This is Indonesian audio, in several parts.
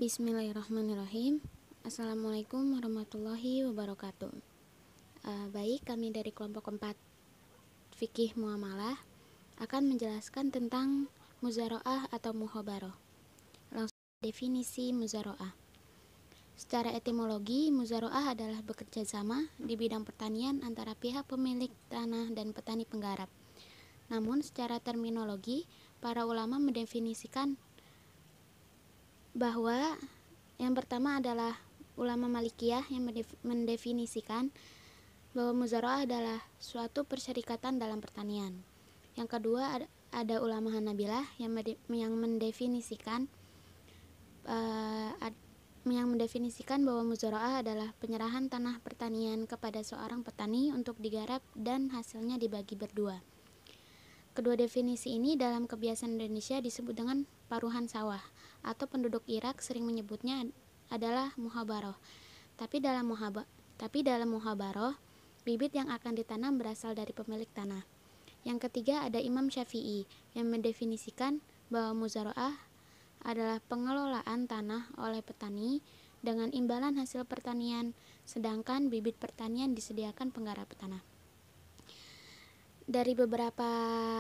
Bismillahirrahmanirrahim. Assalamualaikum warahmatullahi wabarakatuh. Baik, kami dari kelompok 4 Fikih Muamalah akan menjelaskan tentang muzaroah atau muhabaroh. Langsung definisi muzaroah. Secara etimologi, muzaroah adalah bekerja sama di bidang pertanian antara pihak pemilik tanah dan petani penggarap. Namun secara terminologi, para ulama mendefinisikan bahwa yang pertama adalah ulama Malikiyah yang mendefinisikan bahwa muzaroah adalah suatu persyarikatan dalam pertanian. Yang kedua ada ulama Hanabilah yang mendefinisikan bahwa muzaroah adalah penyerahan tanah pertanian kepada seorang petani untuk digarap dan hasilnya dibagi berdua. Kedua definisi ini dalam kebiasaan Indonesia disebut dengan paruhan sawah, atau penduduk Irak sering menyebutnya adalah muhabaroh. Tapi dalam muhabaroh, bibit yang akan ditanam berasal dari pemilik tanah. Yang ketiga ada Imam Syafi'i yang mendefinisikan bahwa muzaroah adalah pengelolaan tanah oleh petani dengan imbalan hasil pertanian, sedangkan bibit pertanian disediakan penggarap tanah. Dari beberapa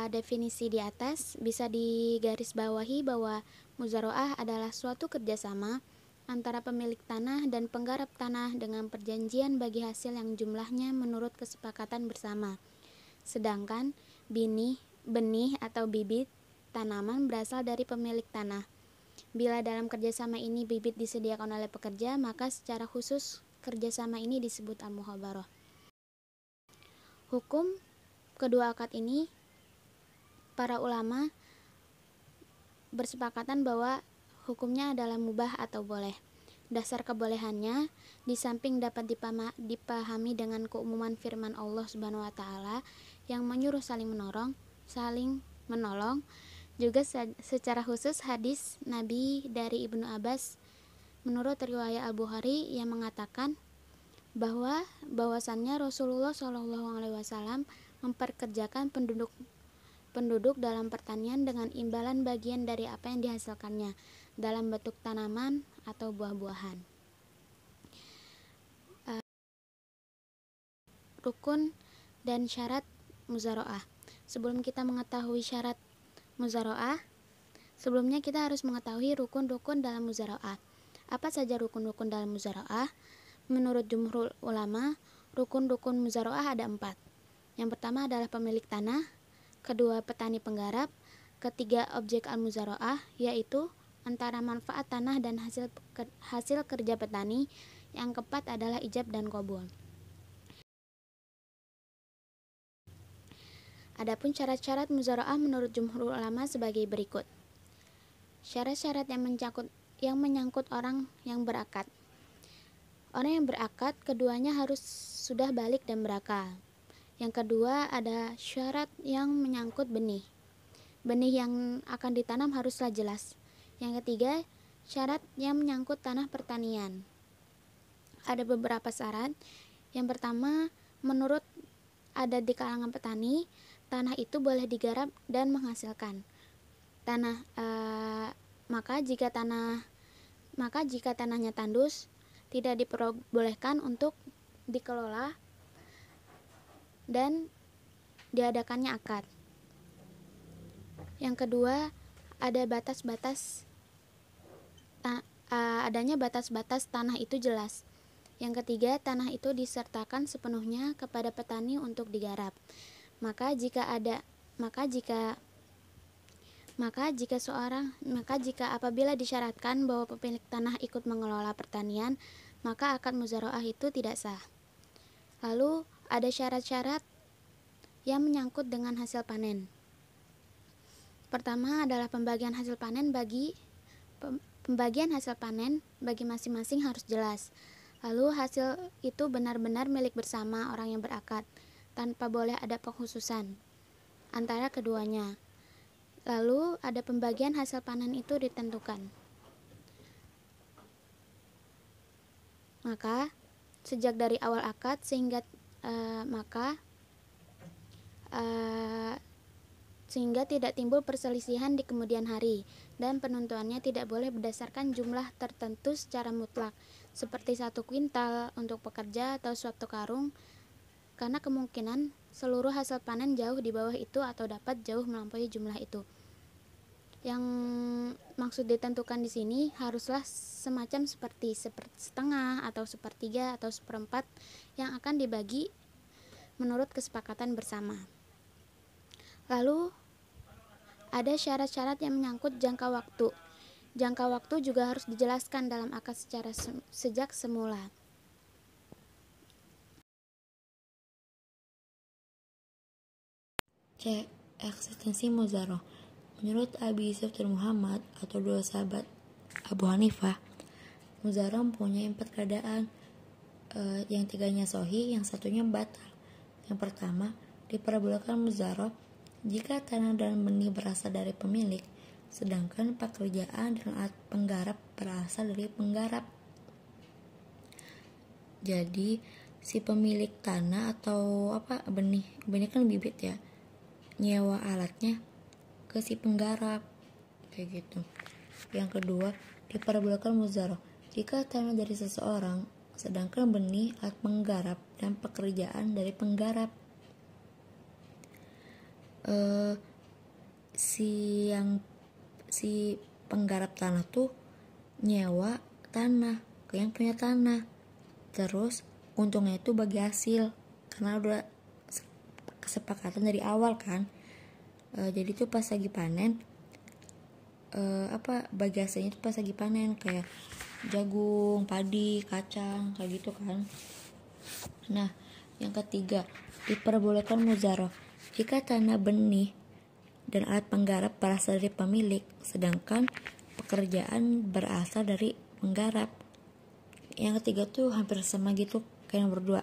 definisi di atas bisa digarisbawahi bahwa muzaroah adalah suatu kerjasama antara pemilik tanah dan penggarap tanah dengan perjanjian bagi hasil yang jumlahnya menurut kesepakatan bersama. Sedangkan benih atau bibit tanaman berasal dari pemilik tanah. Bila dalam kerjasama ini bibit disediakan oleh pekerja, maka secara khusus kerjasama ini disebut al-muhabaroh. Hukum kedua akad ini, para ulama bersepakatan bahwa hukumnya adalah mubah atau boleh. Dasar kebolehannya, di samping dapat dipahami dengan keumuman firman Allah Subhanahu wa Ta'ala yang menyuruh saling menolong, juga secara khusus hadis Nabi dari Ibnu Abbas menurut riwayat Al-Bukhari yang mengatakan bahwasannya Rasulullah SAW memperkerjakan penduduk dalam pertanian dengan imbalan bagian dari apa yang dihasilkannya dalam bentuk tanaman atau buah-buahan. Rukun dan syarat muzaroah. Sebelum kita mengetahui syarat muzaroah, sebelumnya kita harus mengetahui rukun-rukun dalam muzaroah. Apa saja rukun-rukun dalam muzaroah? Menurut jumhur ulama, rukun-rukun muzaroah ada 4. Yang pertama adalah pemilik tanah, kedua petani penggarap, ketiga objek al-muzaroah, yaitu antara manfaat tanah dan hasil kerja petani, yang keempat adalah ijab dan qabul. Adapun syarat-syarat muzaroah menurut jumhur ulama sebagai berikut. Syarat-syarat yang menyangkut orang yang berakad. Orang yang berakad, keduanya harus sudah balik dan berakal. Yang kedua ada syarat yang menyangkut benih. Benih yang akan ditanam haruslah jelas. Yang ketiga, syarat yang menyangkut tanah pertanian. Ada beberapa syarat. Yang pertama, menurut adat di kalangan petani, tanah itu boleh digarap dan menghasilkan. Maka jika tanahnya tandus, tidak diperbolehkan untuk dikelola dan diadakannya akad. Yang kedua, adanya batas-batas tanah itu jelas. Yang ketiga, tanah itu disertakan sepenuhnya kepada petani untuk digarap. Maka jika apabila disyaratkan bahwa pemilik tanah ikut mengelola pertanian, maka akad muzaroah itu tidak sah. Lalu ada syarat-syarat yang menyangkut dengan hasil panen. Pertama adalah pembagian hasil panen bagi masing-masing harus jelas. Lalu hasil itu benar-benar milik bersama orang yang berakad, tanpa boleh ada pengkhususan antara keduanya. Lalu ada pembagian hasil panen itu ditentukan. Maka sejak dari awal akad sehingga tidak timbul perselisihan di kemudian hari, dan penentuannya tidak boleh berdasarkan jumlah tertentu secara mutlak, seperti 1 kuintal untuk pekerja atau suatu karung, karena kemungkinan seluruh hasil panen jauh di bawah itu atau dapat jauh melampaui jumlah itu. Yang maksud ditentukan di sini haruslah semacam seperti setengah atau sepertiga atau seperempat yang akan dibagi menurut kesepakatan bersama. Lalu ada syarat-syarat yang menyangkut jangka waktu. Jangka waktu juga harus dijelaskan dalam akad secara sejak semula. C. Eksistensi muzharoh. Menurut Abi Yusuf dan Muhammad atau dua sahabat Abu Hanifah, muzharoh mempunyai 4 keadaan. Yang 3-nya sahih, yang 1-nya batal. Yang pertama, diperbolehkan muzharoh jika tanah dan benih berasal dari pemilik, sedangkan pekerjaan dan alat penggarap berasal dari penggarap. Jadi si pemilik tanah atau benih kan bibit ya, nyewa alatnya ke si penggarap kayak gitu. Yang kedua, diperbolehkan muzharoh jika tanah dari seseorang, sedangkan benih, alat penggarap, dan pekerjaan dari penggarap. Si penggarap tanah tuh nyewa tanah ke yang punya tanah, terus untungnya itu bagi hasil karena udah kesepakatan dari awal kan. Jadi tuh pas lagi panen bagi hasilnya itu pas lagi panen, kayak jagung, padi, kacang kayak gitu kan. Nah, yang ketiga, diperbolehkan muzharoh jika tanah, benih, dan alat penggarap berasal dari pemilik, sedangkan pekerjaan berasal dari penggarap. Yang ketiga tuh hampir sama gitu kayak nomor 2.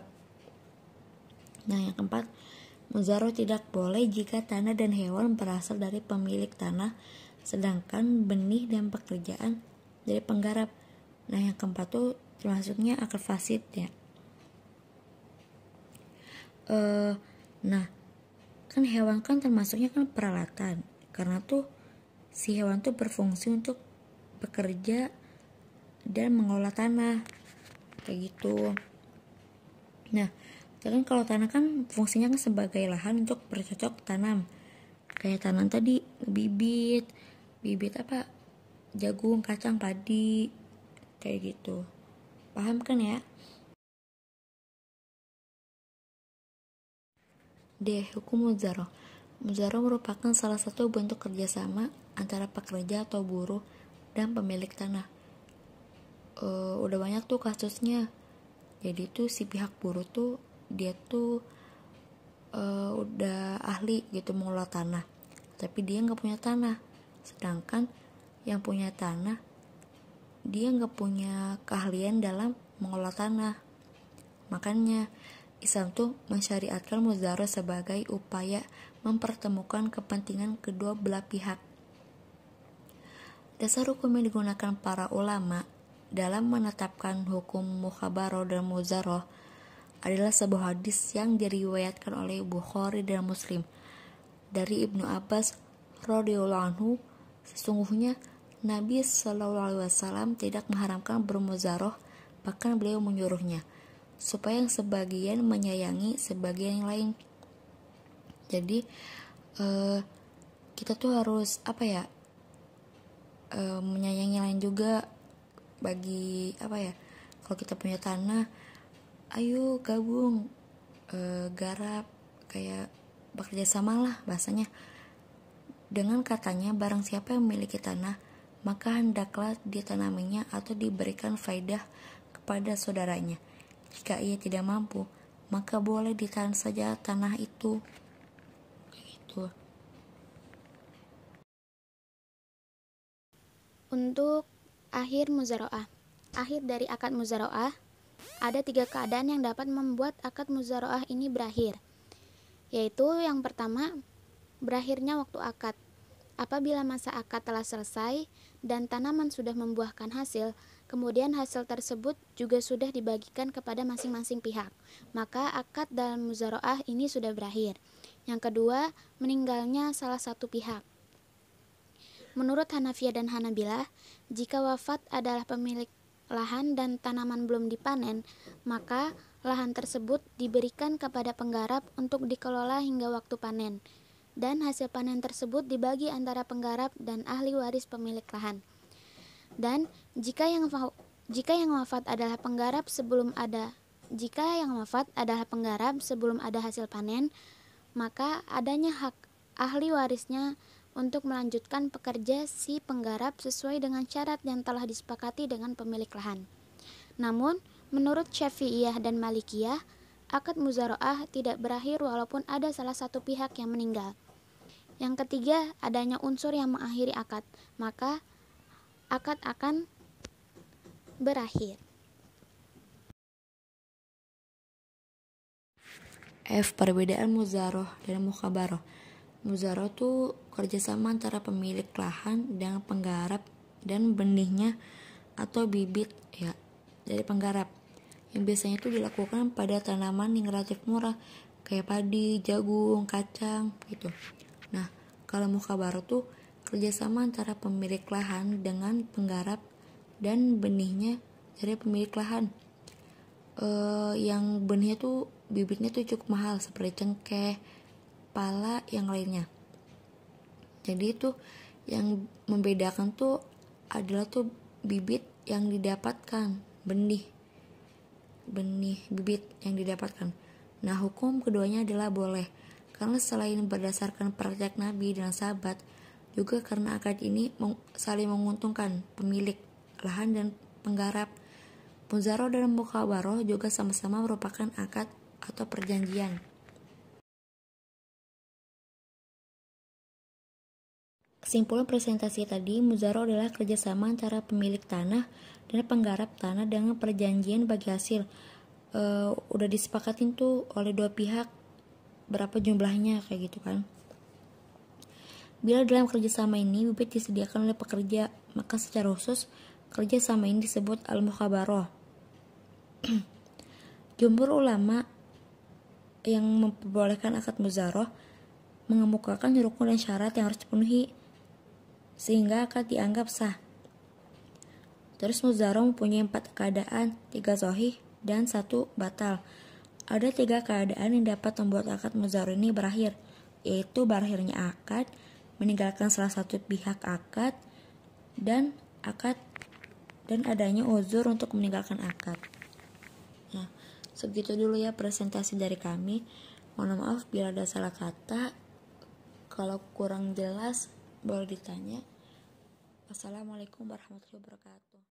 Nah, yang keempat, muzharoh tidak boleh jika tanah dan hewan berasal dari pemilik tanah, sedangkan benih dan pekerjaan dari penggarap. Nah, yang keempat tuh termasuknya akad fasid ya. Nah, kan hewan kan termasuknya kan peralatan, karena tuh si hewan tuh berfungsi untuk bekerja dan mengolah tanah kayak gitu. Nah, kan kalau tanah kan fungsinya kan sebagai lahan untuk bercocok tanam, kayak tanam tadi bibit jagung, kacang, padi kayak gitu. Paham kan ya? D. Hukum muzharoh. Muzharoh merupakan salah satu bentuk kerjasama antara pekerja atau buruh dan pemilik tanah. Udah banyak tuh kasusnya. Jadi tuh si pihak buruh tuh dia tuh udah ahli gitu mengelola tanah, tapi dia nggak punya tanah. Sedangkan yang punya tanah dia nggak punya keahlian dalam mengelola tanah. Makanya Islam tuh mensyariatkan muzharoh sebagai upaya mempertemukan kepentingan kedua belah pihak. Dasar hukum yang digunakan para ulama dalam menetapkan hukum mukhabaroh dan muzharoh adalah sebuah hadis yang diriwayatkan oleh Bukhari dan Muslim dari Ibnu Abbas radhiyallahu anhu. Sesungguhnya Nabi SAW tidak mengharamkan bermuzharoh, bahkan beliau menyuruhnya supaya yang sebagian menyayangi sebagian yang lain. Jadi kita tuh harus menyayangi lain juga. Bagi kalau kita punya tanah, ayo gabung, garap, kayak bekerja sama lah bahasanya. Dengan katanya, barang siapa yang memiliki tanah, maka hendaklah ditanaminya atau diberikan faedah kepada saudaranya. Jika ia tidak mampu, maka boleh ditahan saja tanah itu. Gitu. Untuk akhir muzharoah. Akhir dari akad muzharoah, ada 3 keadaan yang dapat membuat akad muzharoah ini berakhir. Yaitu yang pertama, berakhirnya waktu akad. Apabila masa akad telah selesai dan tanaman sudah membuahkan hasil, kemudian hasil tersebut juga sudah dibagikan kepada masing-masing pihak, maka akad dalam muzharoah ini sudah berakhir. Yang kedua, meninggalnya salah satu pihak. Menurut Hanafiyah dan Hanabilah, jika wafat adalah pemilik lahan dan tanaman belum dipanen, maka lahan tersebut diberikan kepada penggarap untuk dikelola hingga waktu panen, dan hasil panen tersebut dibagi antara penggarap dan ahli waris pemilik lahan. Dan jika yang wafat adalah penggarap sebelum ada hasil panen, maka adanya hak ahli warisnya untuk melanjutkan pekerja si penggarap sesuai dengan syarat yang telah disepakati dengan pemilik lahan. Namun, menurut Syafi'iyah dan Malikiyah, akad muzaraah tidak berakhir walaupun ada salah satu pihak yang meninggal. Yang ketiga, adanya unsur yang mengakhiri akad, maka akad akan berakhir. F. Perbedaan muzarah dan mukhabarah. Muzarah itu kerjasama antara pemilik lahan dengan penggarap dan benihnya atau bibit dari penggarap, yang biasanya itu dilakukan pada tanaman yang relatif murah kayak padi, jagung, kacang gitu. Nah, kalau mukhabarah tuh kerjasama antara pemilik lahan dengan penggarap dan benihnya dari pemilik lahan. Yang benihnya tuh bibitnya tuh cukup mahal seperti cengkeh, pala, yang lainnya. Jadi itu yang membedakan tuh adalah tuh bibit yang didapatkan, benih bibit yang didapatkan. Nah, hukum keduanya adalah boleh, karena selain berdasarkan praktek Nabi dan sahabat, juga karena akad ini saling menguntungkan pemilik lahan dan penggarap. Muzarah dan mukhabarah juga sama-sama merupakan akad atau perjanjian. Kesimpulan presentasi tadi, muzarah adalah kerjasama antara pemilik tanah dan penggarap tanah dengan perjanjian bagi hasil. Udah disepakatin tuh oleh dua pihak berapa jumlahnya kayak gitu kan. Bila dalam kerjasama ini bibit disediakan oleh pekerja, maka secara khusus kerjasama ini disebut al-mukhabarah. Jumhur ulama yang memperbolehkan akad muzarah mengemukakan rukun dan syarat yang harus dipenuhi sehingga akad dianggap sah. Terus muzarah mempunyai 4 keadaan, 3 sahih dan 1 batal. Ada 3 keadaan yang dapat membuat akad muzarah ini berakhir, yaitu berakhirnya akad, meninggalkan salah satu pihak akad, dan adanya uzur untuk meninggalkan akad. Nah, segitu dulu ya presentasi dari kami. Mohon maaf bila ada salah kata. Kalau kurang jelas boleh ditanya. Wassalamualaikum warahmatullahi wabarakatuh.